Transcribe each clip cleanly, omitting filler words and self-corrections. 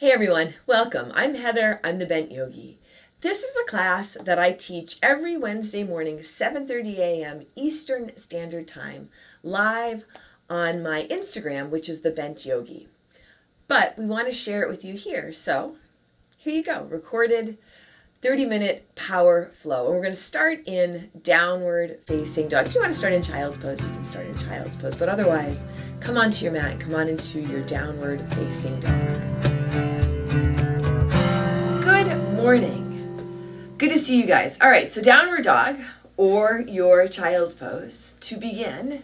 Hey everyone, welcome. I'm Heather, I'm the Bent Yogi. This is a class that I teach every Wednesday morning, 7:30 a.m. Eastern Standard Time, live on my Instagram, which is the Bent Yogi. But we want to share it with you here, so here you go, recorded 30-minute power flow. And we're going to start in downward facing dog. If you want to start in child's pose, you can start in child's pose, but otherwise, come onto your mat, come on into your downward facing dog. Good morning. Good to see you guys. All right, so downward dog or your child's pose to begin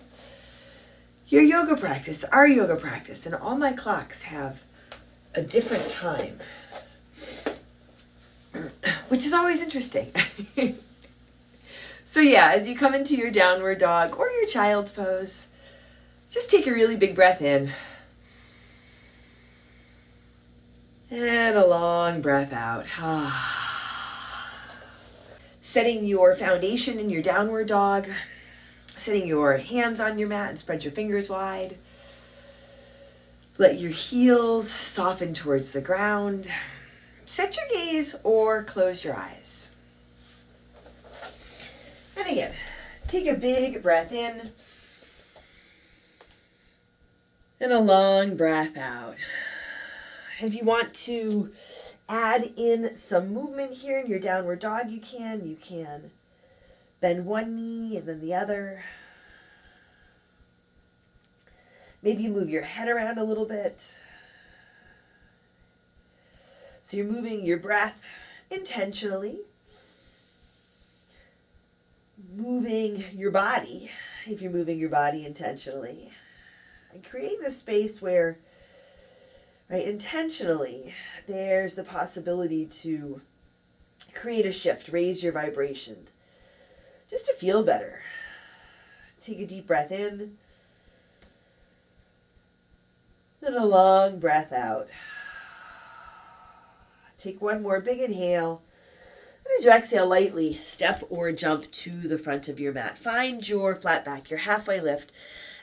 your yoga practice, our yoga practice. And all my clocks have a different time, which is always interesting. So yeah, as you come into your downward dog or your child's pose, just take a really big breath in. And a long breath out. Setting your foundation in your downward dog. Setting your hands on your mat and spread your fingers wide. Let your heels soften towards the ground. Set your gaze or close your eyes. And again, take a big breath in. And a long breath out. If you want to add in some movement here in your downward dog, you can. You can bend one knee and then the other. Maybe you move your head around a little bit. So you're moving your breath intentionally. Moving your body, if you're moving your body intentionally. And create a space where, right, intentionally, there's the possibility to create a shift, raise your vibration, just to feel better. Take a deep breath in, and a long breath out. Take one more big inhale, and as you exhale lightly, step or jump to the front of your mat. Find your flat back, your halfway lift.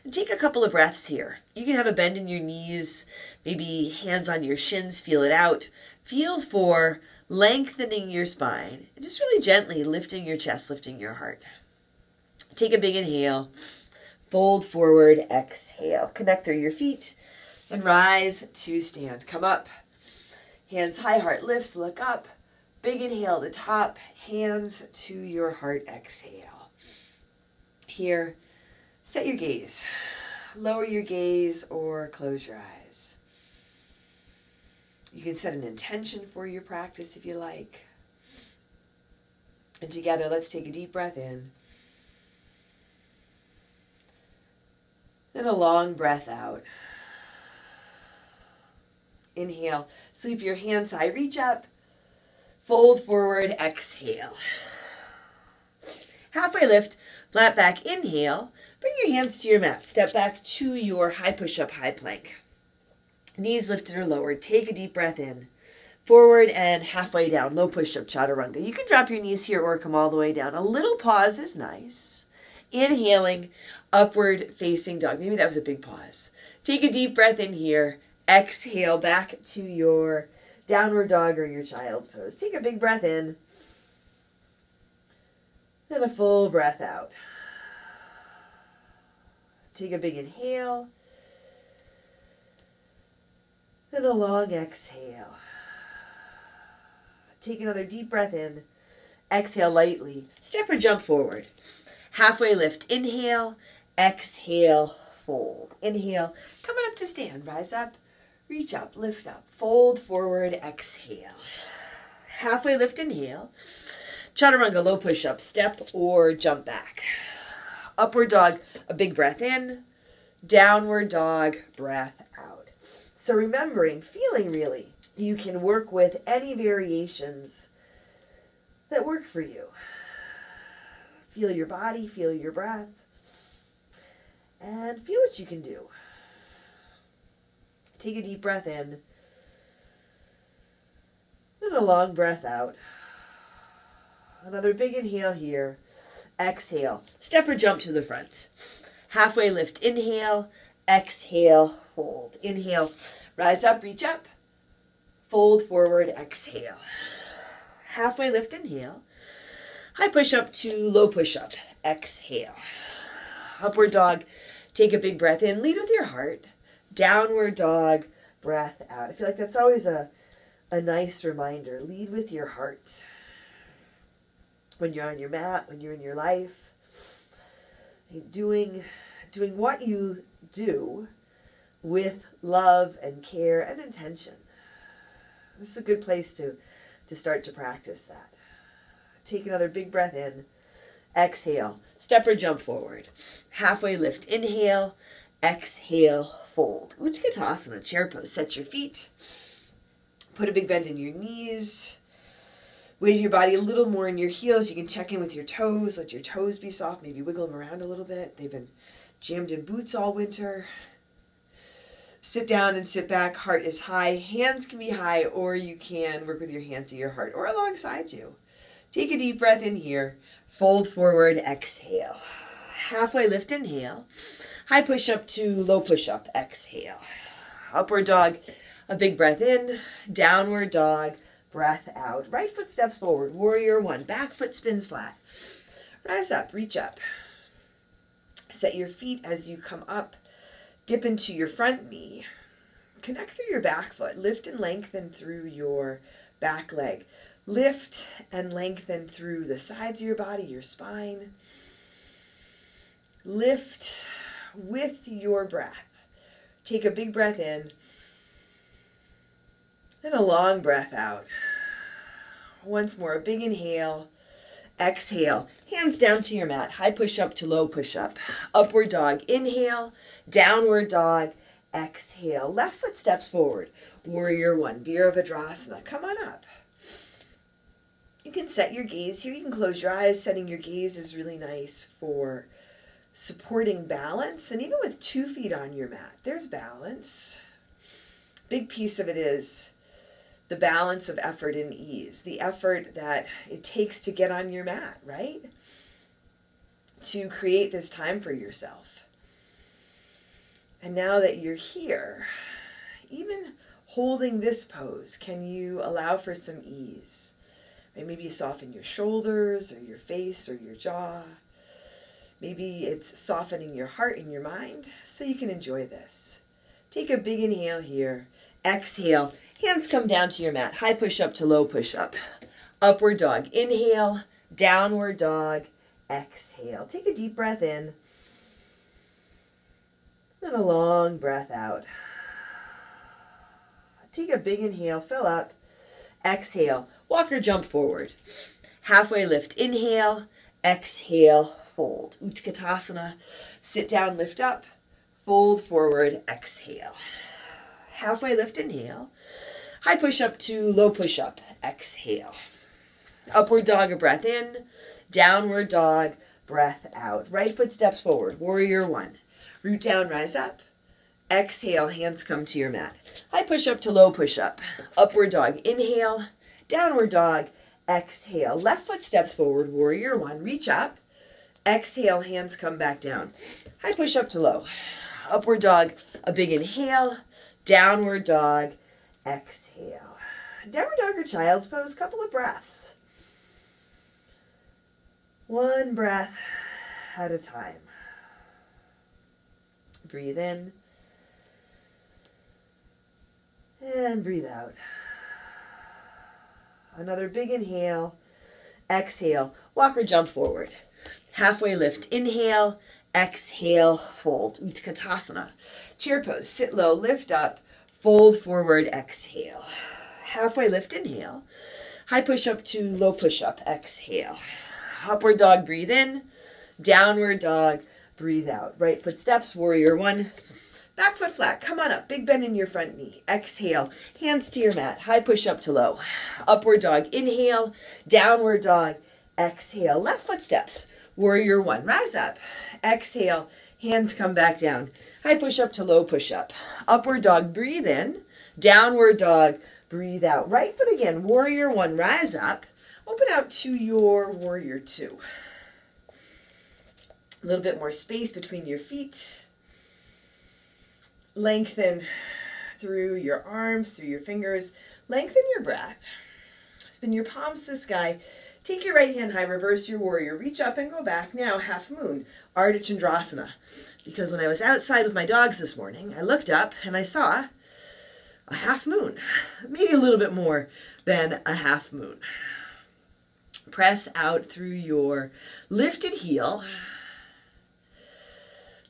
And take a couple of breaths here. You can have a bend in your knees, maybe hands on your shins, feel it out. Feel for lengthening your spine. And just really gently lifting your chest, lifting your heart. Take a big inhale. Fold forward, exhale. Connect through your feet and rise to stand. Come up. Hands high, heart lifts, look up. Big inhale at the top, hands to your heart, exhale. Here. Set your gaze. Lower your gaze or close your eyes. You can set an intention for your practice if you like. And together, let's take a deep breath in. And a long breath out. Inhale. Sweep your hands high, reach up. Fold forward, exhale. Halfway lift, flat back, inhale. Bring your hands to your mat. Step back to your high push-up, high plank. Knees lifted or lowered. Take a deep breath in. Forward and halfway down. Low push-up, chaturanga. You can drop your knees here or come all the way down. A little pause is nice. Inhaling, upward facing dog. Maybe that was a big pause. Take a deep breath in here. Exhale back to your downward dog or your child's pose. Take a big breath in. And a full breath out. Take a big inhale. And a long exhale. Take another deep breath in. Exhale lightly. Step or jump forward. Halfway lift. Inhale. Exhale. Fold. Inhale. Coming up to stand. Rise up. Reach up. Lift up. Fold forward. Exhale. Halfway lift. Inhale. Chaturanga, low push-up, step or jump back. Upward dog, a big breath in. Downward dog, breath out. So remembering, feeling really, you can work with any variations that work for you. Feel your body, feel your breath, and feel what you can do. Take a deep breath in, and a long breath out. Another big inhale here. Exhale. Step or jump to the front. Halfway lift. Inhale. Exhale. Hold. Inhale. Rise up. Reach up. fold forward, exhale. Halfway lift, inhale. High push-up to low push-up, exhale. Upward dog, take a big breath in, lead with your heart. Downward dog, breath out. I feel like that's always a nice reminder. Lead with your heart. When you're on your mat, when you're in your life, doing what you do with love and care and intention. This is a good place to start to practice that. Take another big breath in. Exhale. Step or jump forward. Halfway lift. Inhale. Exhale. Fold. Utkatasana. Chair pose. Set your feet. Put a big bend in your knees. Weight your body a little more in your heels. You can check in with your toes. Let your toes be soft. Maybe wiggle them around a little bit. They've been jammed in boots all winter. Sit down and sit back. Heart is high. Hands can be high, or you can work with your hands to your heart or alongside you. Take a deep breath in here. Fold forward. Exhale. Halfway lift. Inhale. High push up to low push up. Exhale. Upward dog. A big breath in. Downward dog. Breath out. Right foot steps forward. Warrior one. Back foot spins flat. Rise up. Reach up. Set your feet as you come up. Dip into your front knee. Connect through your back foot. Lift and lengthen through your back leg. Lift and lengthen through the sides of your body, your spine. Lift with your breath. Take a big breath in and a long breath out. Once more, a big inhale. Exhale. Hands down to your mat. High push up to low push up. Upward dog. Inhale. Downward dog. Exhale. Left foot steps forward. Warrior one. Virabhadrasana. Come on up. You can set your gaze here. You can close your eyes. Setting your gaze is really nice for supporting balance. And even with 2 feet on your mat, there's balance. Big piece of it is the balance of effort and ease, the effort that it takes to get on your mat, right? To create this time for yourself. And now that you're here, even holding this pose, can you allow for some ease? Maybe you soften your shoulders or your face or your jaw. Maybe it's softening your heart and your mind so you can enjoy this. Take a big inhale here. Exhale. Hands come down to your mat. High push up to low push up. Upward dog. Inhale. Downward dog. Exhale. Take a deep breath in. And a long breath out. Take a big inhale. Fill up. Exhale. Walk or jump forward. Halfway lift. Inhale. Exhale. Fold. Utkatasana. Sit down. Lift up. Fold forward. Exhale. Halfway lift. Inhale. High push up to low push up. Exhale. Upward dog, a breath in. Downward dog, breath out. Right foot steps forward. Warrior one. Root down, rise up. Exhale, hands come to your mat. High push up to low push up. Upward dog, inhale. Downward dog, exhale. Left foot steps forward. Warrior one. Reach up. Exhale, hands come back down. High push up to low. Upward dog, a big inhale. Downward dog, exhale. Downward dog or child's pose, couple of breaths. One breath at a time. Breathe in. And breathe out. Another big inhale. Exhale. Walk or jump forward. Halfway lift. Inhale. Exhale. Fold. Utkatasana. Chair pose. Sit low. Lift up. Fold forward. Exhale. Halfway lift. Inhale. High push up to low push up. Exhale. Upward dog. Breathe in. Downward dog. Breathe out. Right foot steps. Warrior one. Back foot flat. Come on up. Big bend in your front knee. Exhale. Hands to your mat. High push up to low. Upward dog. Inhale. Downward dog. Exhale. Left foot steps. Warrior one. Rise up. Exhale. Hands come back down. High push up to low push up. Upward dog. Breathe in. Downward dog. Breathe out. Right foot again. Warrior one. Rise up. Open out to your warrior two. A little bit more space between your feet. Lengthen through your arms, through your fingers. Lengthen your breath. Spin your palms to the sky. Take your right hand high, reverse your warrior. Reach up and go back. Now, half moon, Ardha Chandrasana. Because when I was outside with my dogs this morning, I looked up and I saw a half moon. Maybe a little bit more than a half moon. Press out through your lifted heel.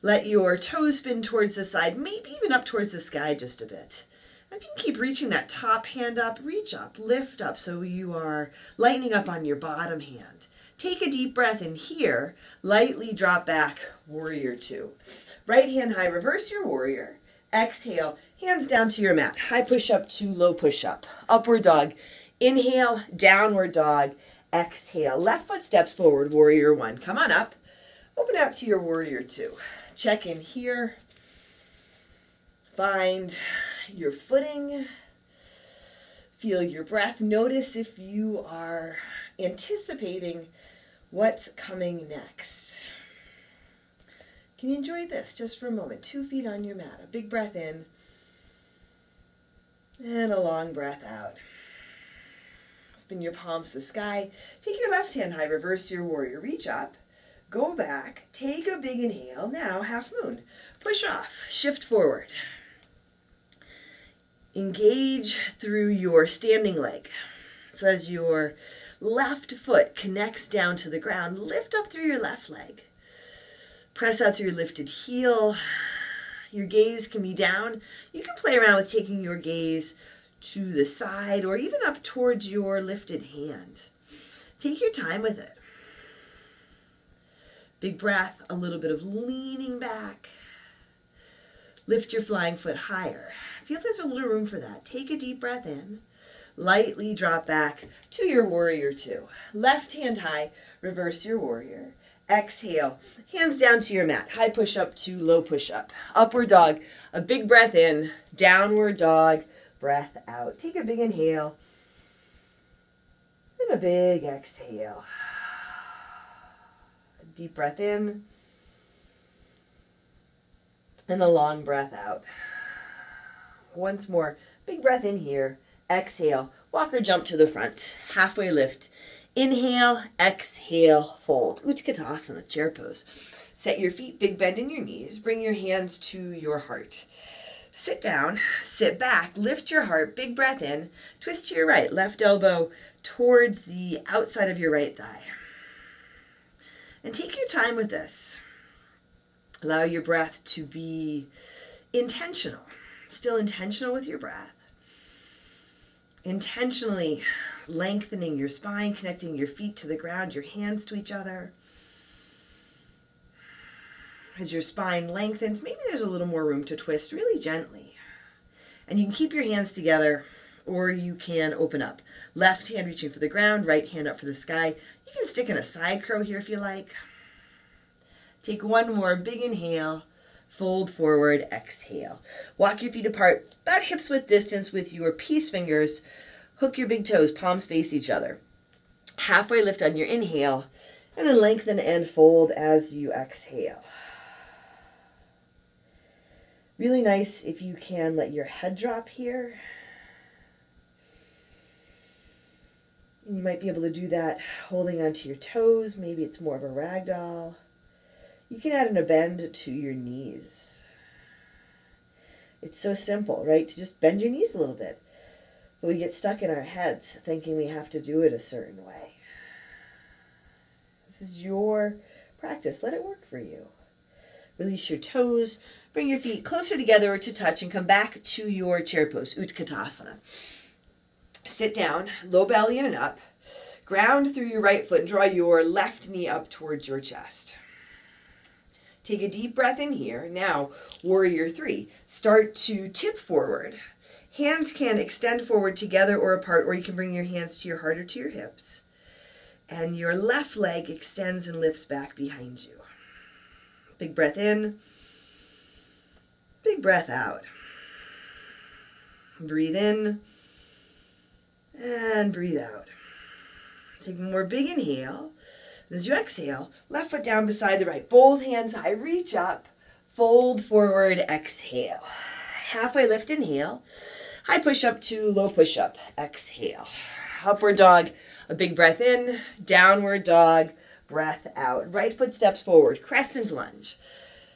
Let your toes spin towards the side, maybe even up towards the sky just a bit. If you can keep reaching that top hand up, reach up, lift up so you are lightening up on your bottom hand. Take a deep breath in here, lightly drop back, warrior two. Right hand high, reverse your warrior. Exhale, hands down to your mat. High push up to low push up. Upward dog. Inhale, downward dog. Exhale, left foot steps forward, warrior one. Come on up. Open out to your warrior two. Check in here. Find your footing. Feel your breath. Notice if you are anticipating what's coming next. Can you enjoy this just for a moment? 2 feet on your mat. A big breath in and a long breath out. Spin your palms to the sky. Take your left hand high, reverse your warrior. Reach up, go back, take a big inhale. Now half moon. Push off, shift forward. Engage through your standing leg. So as your left foot connects down to the ground, lift up through your left leg. Press out through your lifted heel. Your gaze can be down. You can play around with taking your gaze to the side or even up towards your lifted hand. Take your time with it. Big breath, a little bit of leaning back. Lift your flying foot higher. Feel if there's a little room for that. Take a deep breath in. Lightly drop back to your warrior two. Left hand high, reverse your warrior. Exhale, hands down to your mat. High push up to low push up. Upward dog, a big breath in. Downward dog, breath out. Take a big inhale and a big exhale. A deep breath in and a long breath out. Once more, big breath in here. Exhale, walk or jump to the front. Halfway lift. Inhale, exhale, fold. Utkatasana, chair pose. Set your feet, big bend in your knees. Bring your hands to your heart. Sit down, sit back, lift your heart, big breath in. Twist to your right, left elbow towards the outside of your right thigh. And take your time with this. Allow your breath to be intentional. Still intentional with your breath. Intentionally lengthening your spine, connecting your feet to the ground, your hands to each other. As your spine lengthens, maybe there's a little more room to twist really gently. And you can keep your hands together or you can open up. Left hand reaching for the ground, right hand up for the sky. You can stick in a side crow here if you like. Take one more big inhale. Fold forward, exhale. Walk your feet apart, about hips width distance with your peace fingers. Hook your big toes, palms face each other. Halfway lift on your inhale, and then lengthen and fold as you exhale. Really nice if you can let your head drop here. And you might be able to do that holding onto your toes. Maybe it's more of a ragdoll. You can add in a bend to your knees. It's so simple, right? To just bend your knees a little bit. But we get stuck in our heads thinking we have to do it a certain way. This is your practice. Let it work for you. Release your toes. Bring your feet closer together to touch and come back to your chair pose, Utkatasana. Sit down, low belly in and up. Ground through your right foot and draw your left knee up towards your chest. Take a deep breath in here. Now, warrior three. Start to tip forward. Hands can extend forward together or apart, or you can bring your hands to your heart or to your hips. And your left leg extends and lifts back behind you. Big breath in. Big breath out. Breathe in. And breathe out. Take one more big inhale. As you exhale, left foot down beside the right. Both hands high. Reach up. Fold forward. Exhale. Halfway lift. Inhale. High push-up to low push-up. Exhale. Upward dog, a big breath in. Downward dog, breath out. Right foot steps forward. Crescent lunge.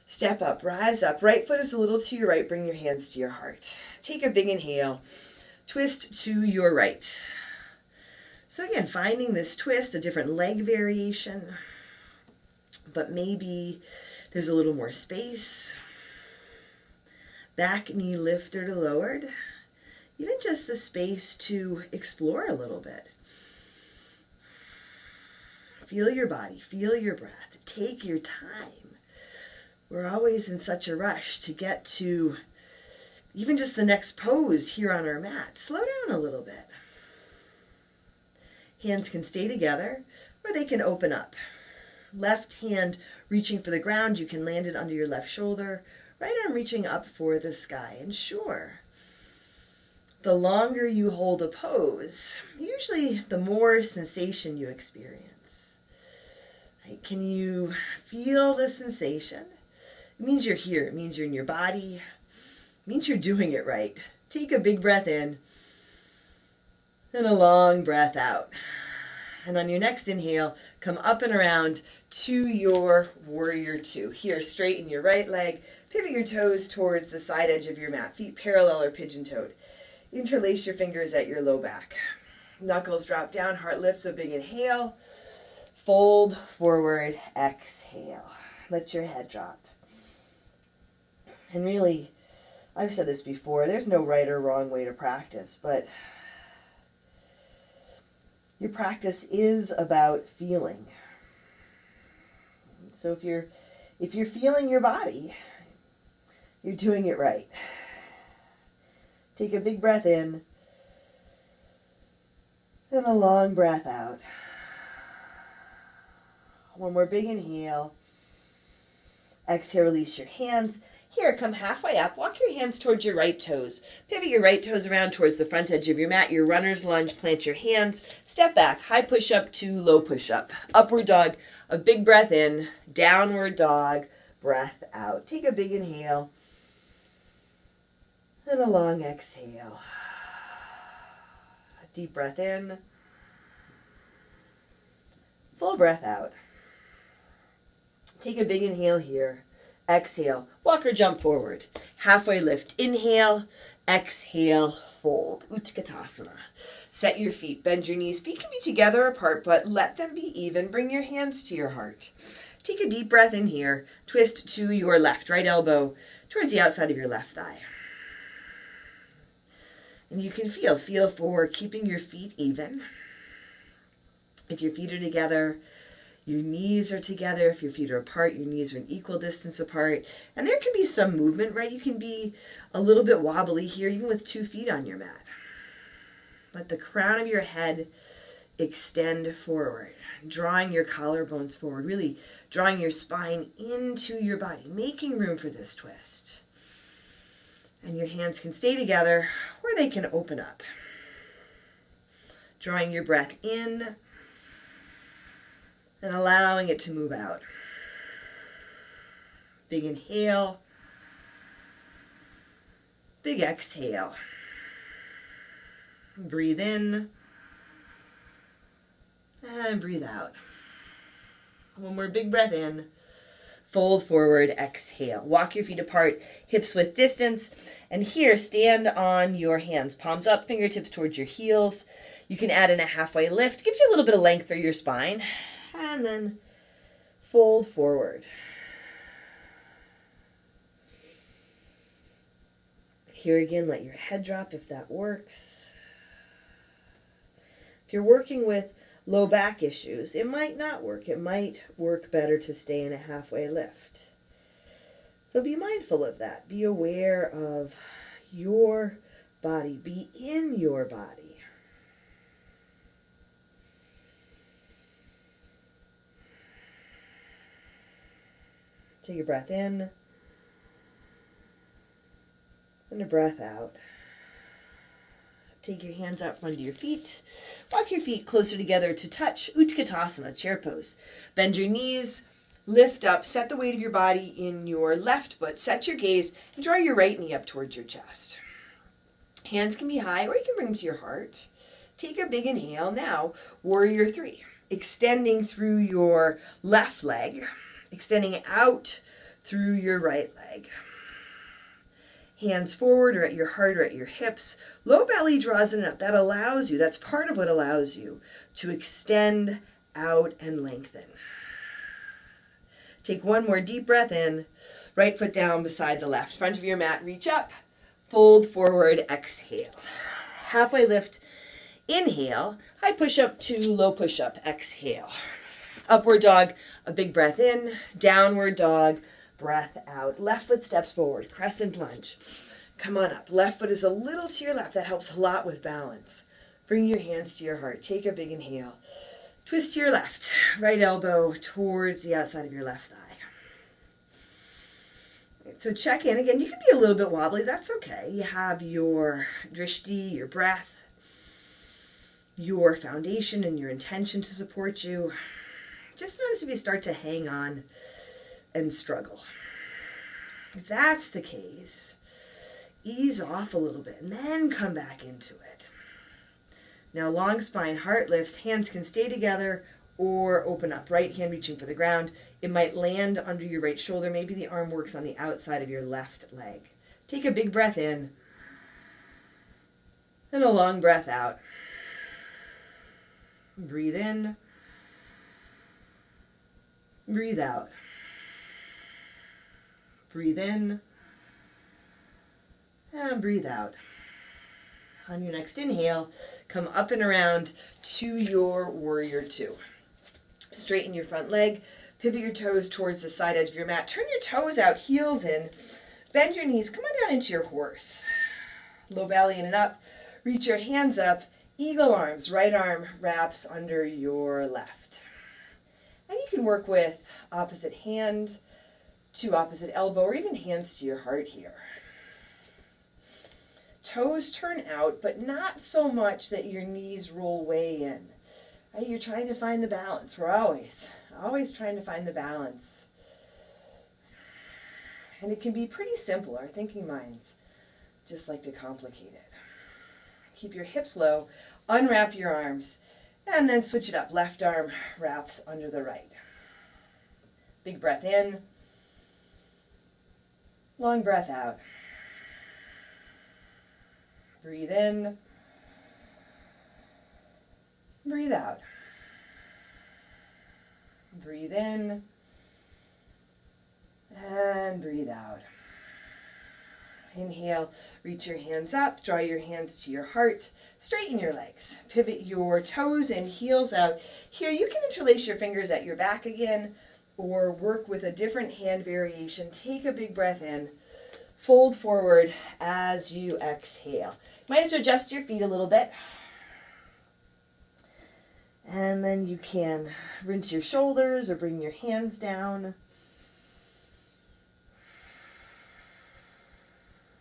Step up, rise up. Right foot is a little to your right. Bring your hands to your heart. Take a big inhale. Twist to your right. So again, finding this twist, a different leg variation, but maybe there's a little more space. Back knee lifted or lowered. Even just the space to explore a little bit. Feel your body, feel your breath. Take your time. We're always in such a rush to get to even just the next pose here on our mat. Slow down a little bit. Hands can stay together or they can open up. Left hand reaching for the ground, you can land it under your left shoulder. Right arm reaching up for the sky. And sure, the longer you hold a pose, usually the more sensation you experience. Right? Can you feel the sensation? It means you're here. It means you're in your body. It means you're doing it right. Take a big breath in and a long breath out. And on your next inhale, come up and around to your warrior two. Here, straighten your right leg. Pivot your toes towards the side edge of your mat. Feet parallel or pigeon-toed. Interlace your fingers at your low back. Knuckles drop down. Heart lifts, a big inhale. Fold forward, exhale. Let your head drop. And really, I've said this before, there's no right or wrong way to practice, but your practice is about feeling. So if you're feeling your body, you're doing it right. Take a big breath in and a long breath out. One more big inhale. Exhale, release your hands. Here, come halfway up. Walk your hands towards your right toes. Pivot your right toes around towards the front edge of your mat. Your runner's lunge. Plant your hands. Step back. High push-up to low push-up. Upward dog. A big breath in. Downward dog. Breath out. Take a big inhale. And a long exhale. A deep breath in. Full breath out. Take a big inhale here. Exhale, walk or jump forward. Halfway lift, inhale, exhale, fold. Utkatasana. Set your feet, bend your knees. Feet can be together apart, but let them be even. Bring your hands to your heart. Take a deep breath in here. Twist to your left, right elbow towards the outside of your left thigh. And you can feel for keeping your feet even. If your feet are together, your knees are together. If your feet are apart, your knees are an equal distance apart. And there can be some movement, right? You can be a little bit wobbly here, even with 2 feet on your mat. Let the crown of your head extend forward, drawing your collarbones forward, really drawing your spine into your body, making room for this twist. And your hands can stay together or they can open up. Drawing your breath in and allowing it to move out. Big inhale. Big exhale. Breathe in. And breathe out. One more big breath in. Fold forward, exhale. Walk your feet apart, hips width distance. And here, stand on your hands. Palms up, fingertips towards your heels. You can add in a halfway lift. Gives you a little bit of length through your spine. And then fold forward. Here again, let your head drop if that works. If you're working with low back issues, it might not work. It might work better to stay in a halfway lift. So be mindful of that. Be aware of your body. Be in your body. Take a breath in and a breath out. Take your hands out from under your feet. Walk your feet closer together to touch. Utkatasana, chair pose. Bend your knees, lift up, set the weight of your body in your left foot. Set your gaze and draw your right knee up towards your chest. Hands can be high or you can bring them to your heart. Take a big inhale. Now, warrior three. Extending through your left leg, extending out through your right leg. Hands forward or at your heart or at your hips. Low belly draws in and up. That allows you, that's part of what allows you to extend out and lengthen. Take one more deep breath in. Right foot down beside the left. Front of your mat, reach up. Fold forward, exhale. Halfway lift, inhale. High push-up to low push-up, exhale. Upward dog, a big breath in. Downward dog, breath out. Left foot steps forward, crescent lunge. Come on up. Left foot is a little to your left. That helps a lot with balance. Bring your hands to your heart. Take a big inhale. Twist to your left. Right elbow towards the outside of your left thigh. So check in. Again, you can be a little bit wobbly. That's okay. You have your drishti, your breath, your foundation, and your intention to support you. Just notice if you start to hang on and struggle. If that's the case, ease off a little bit and then come back into it. Now, long spine, heart lifts, hands can stay together or open up. Right hand reaching for the ground. It might land under your right shoulder. Maybe the arm works on the outside of your left leg. Take a big breath in and a long breath out. Breathe in. Breathe out. Breathe in. And breathe out. On your next inhale, come up and around to your warrior two. Straighten your front leg, pivot your toes towards the side edge of your mat. Turn your toes out, heels in, bend your knees, come on down into your horse. Low belly in and up, reach your hands up, eagle arms, right arm wraps under your left. And you can work with opposite hand to opposite elbow or even hands to your heart here. Toes turn out, but not so much that your knees roll way in. Right? You're trying to find the balance. We're always trying to find the balance. And it can be pretty simple. Our thinking minds just like to complicate it. Keep your hips low, unwrap your arms, and then switch it up. Left arm wraps under the right. Big breath in. Long breath out. Breathe in. Breathe out. Breathe in. And breathe out. Inhale, reach your hands up, draw your hands to your heart, straighten your legs, pivot your toes and heels out. Here you can interlace your fingers at your back again or work with a different hand variation. Take a big breath in, fold forward as you exhale. You might have to adjust your feet a little bit. And then you can rinse your shoulders or bring your hands down.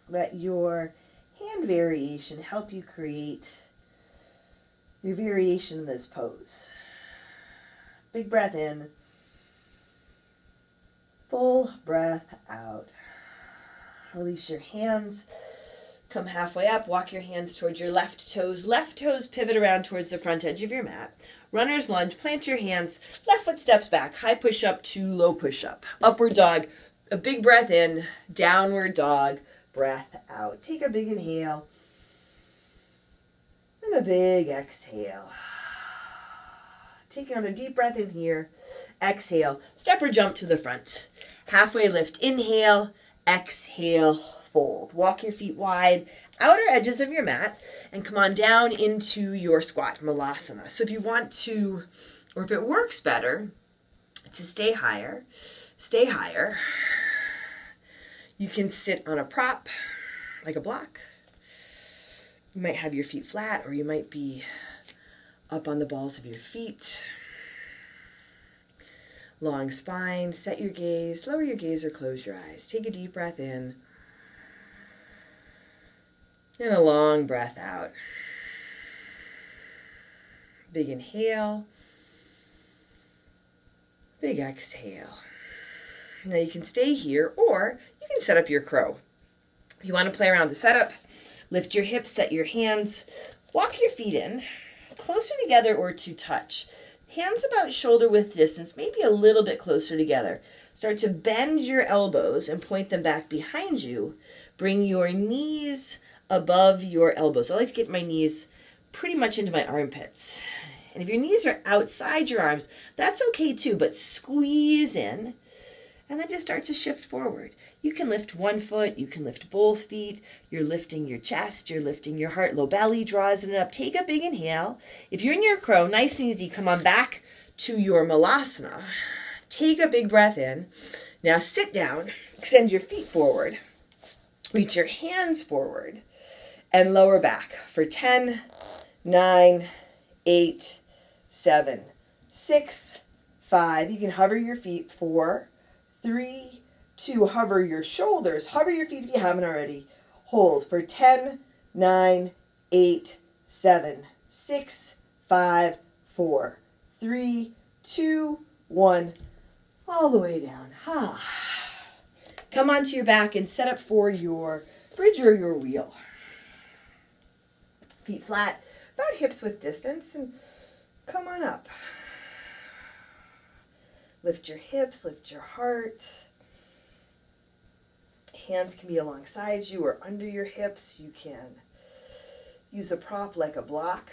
Let your hand variation help you create your variation in this pose. Big breath in. Full breath out. Release your hands. Come halfway up. Walk your hands towards your left toes. Left toes pivot around towards the front edge of your mat. Runner's lunge. Plant your hands. Left foot steps back. High push up to low push up. Upward dog. A big breath in. Downward dog. Breath out. Take a big inhale. And a big exhale. Take another deep breath in here. Exhale. Step or jump to the front. Halfway lift. Inhale. Exhale. Fold. Walk your feet wide, outer edges of your mat, and come on down into your squat, malasana. So if you want to, or if it works better to stay higher, you can sit on a prop, like a block. You might have your feet flat, or you might be up on the balls of your feet. Long spine, set your gaze, lower your gaze or close your eyes. Take a deep breath in. And a long breath out. Big inhale. Big exhale. Now you can stay here or you can set up your crow. If you want to play around the setup, Lift your hips, set your hands, walk your feet in, closer together or to touch. Hands about shoulder width distance, maybe a little bit closer together. Start to bend your elbows and point them back behind you. Bring your knees above your elbows. I like to get my knees pretty much into my armpits. And if your knees are outside your arms, that's okay too, but squeeze in and then just start to shift forward. You can lift one foot, you can lift both feet, you're lifting your chest, you're lifting your heart, low belly draws it up. Take a big inhale. If you're in your crow, nice and easy, come on back to your malasana. Take a big breath in. Now sit down, extend your feet forward, reach your hands forward, and lower back for 10, 9, 8, 7, 6, 5. You can hover your feet, 4, 3, 2. Hover your shoulders. Hover your feet if you haven't already. Hold for 10, 9, 8, 7, 6, 5, 4, 3, 2, 1. All the way down. Come onto your back and set up for your bridge or your wheel. Feet flat, about hips width distance, and come on up. Lift your hips, lift your heart. Hands can be alongside you or under your hips. You can use a prop like a block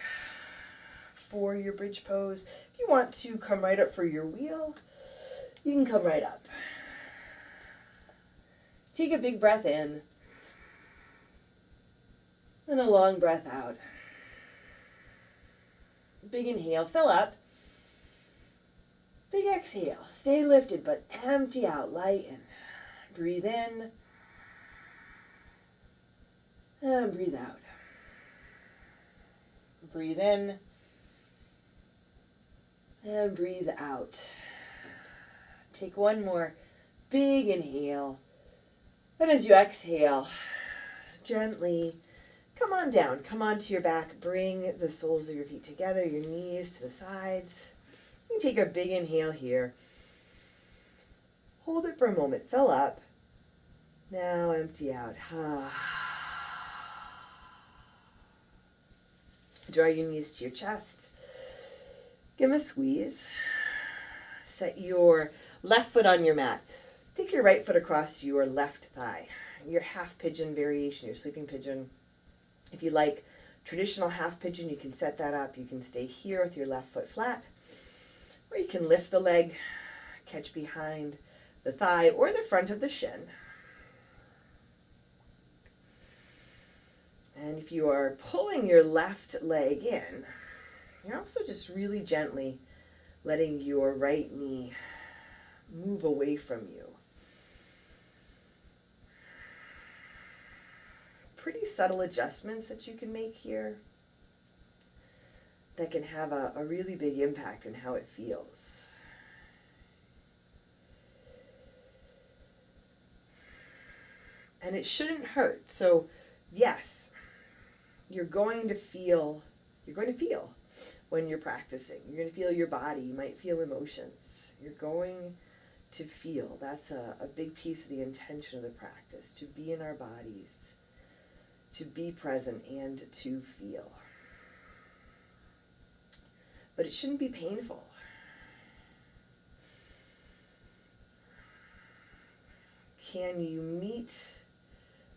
for your bridge pose. If you want to come right up for your wheel, you can come right up. Take a big breath in and a long breath out. Big inhale, fill up. Big exhale, stay lifted but empty out, lighten. Breathe in and breathe out. Breathe in and breathe out. Take one more big inhale. And as you exhale, gently come on down. Come onto your back. Bring the soles of your feet together, your knees to the sides. You can take a big inhale here. Hold it for a moment. Fill up. Now empty out. Draw your knees to your chest. Give them a squeeze. Set your left foot on your mat. Take your right foot across your left thigh. Your half pigeon variation, your sleeping pigeon. If you like traditional half pigeon, you can set that up. You can stay here with your left foot flat. Or you can lift the leg, catch behind the thigh or the front of the shin. And if you are pulling your left leg in, you're also just really gently letting your right knee move away from you. Pretty subtle adjustments that you can make here that can have a really big impact in how it feels. And it shouldn't hurt. So yes, you're going to feel when you're practicing. You're going to feel your body. You might feel emotions. You're going to feel. That's a big piece of the intention of the practice, to be in our bodies, to be present and to feel. But it shouldn't be painful. Can you meet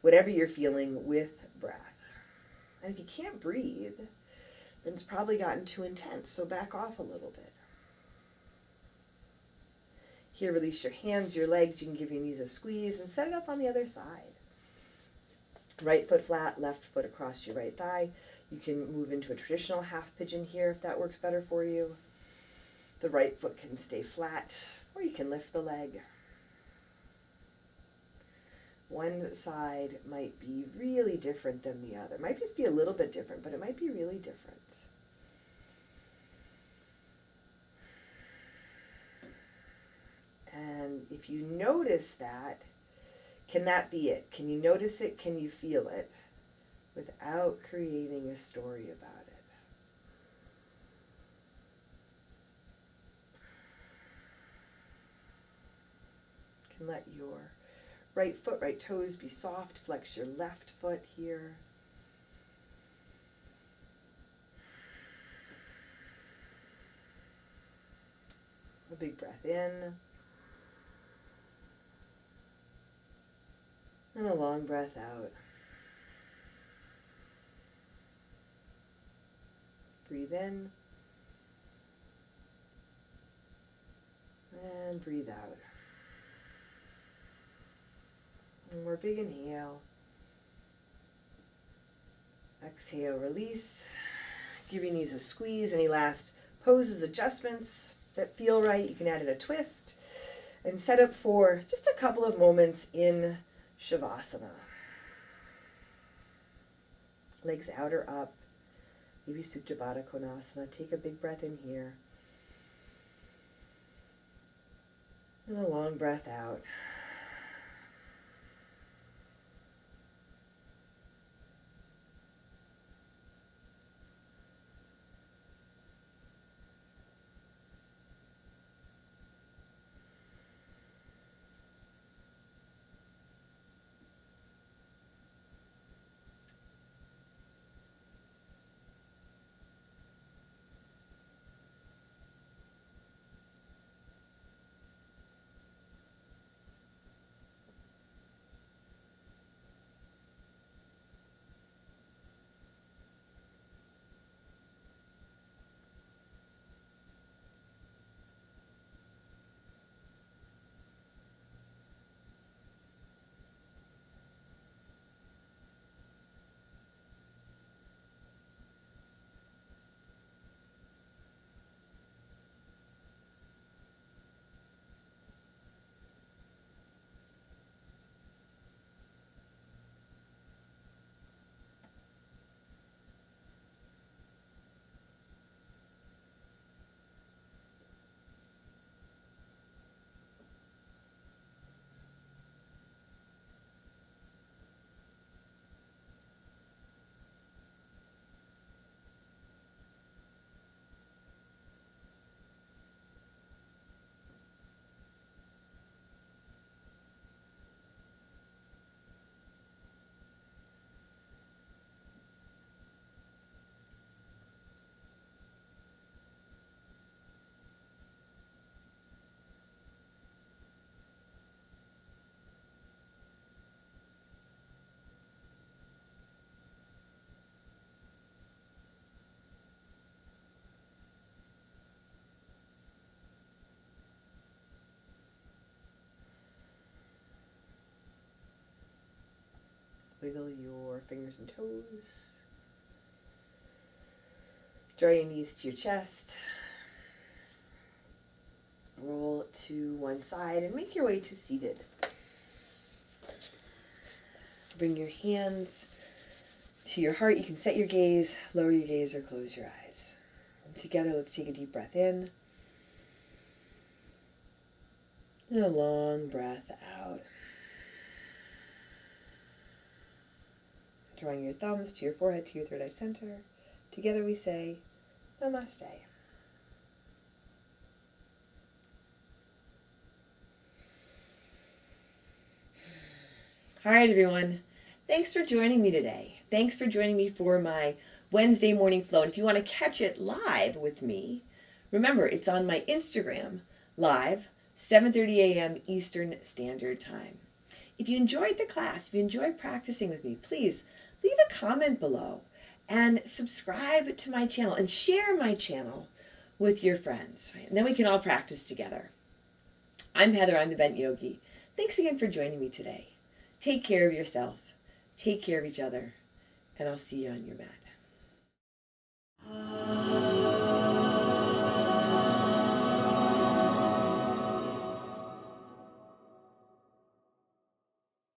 whatever you're feeling with breath? And if you can't breathe, then it's probably gotten too intense, so back off a little bit. Here, release your hands, your legs. You can give your knees a squeeze and set it up on the other side. Right foot flat, left foot across your right thigh. You can move into a traditional half pigeon here if that works better for you. The right foot can stay flat, or you can lift the leg. One side might be really different than the other. It might just be a little bit different, but it might be really different. And if you notice that, can that be it? Can you notice it? Can you feel it without creating a story about it? You can let your right foot, right toes be soft. Flex your left foot here. big breath in. And a long breath out. Breathe in. And breathe out. One more big inhale. Exhale, release. Give your knees a squeeze. Any last poses, adjustments that feel right, you can add in a twist. And set up for just a couple of moments in Shavasana. Legs out or up. Maybe Supta Baddha Konasana. Take a big breath in here. And a long breath out. Wiggle your fingers and toes. Draw your knees to your chest. Roll to one side and make your way to seated. Bring your hands to your heart. You can set your gaze, lower your gaze, or close your eyes. And together, let's take a deep breath in. And a long breath out. Drawing your thumbs to your forehead, to your third eye center. Together we say, Namaste. All right, everyone. Thanks for joining me today. Thanks for joining me for my Wednesday morning flow. And if you want to catch it live with me, remember, it's on my Instagram, live, 7:30 a.m. Eastern Standard Time. If you enjoyed the class, if you enjoyed practicing with me, please leave a comment below and subscribe to my channel and share my channel with your friends. Right? And then we can all practice together. I'm Heather, I'm the Bent Yogi. Thanks again for joining me today. Take care of yourself, take care of each other, and I'll see you on your mat.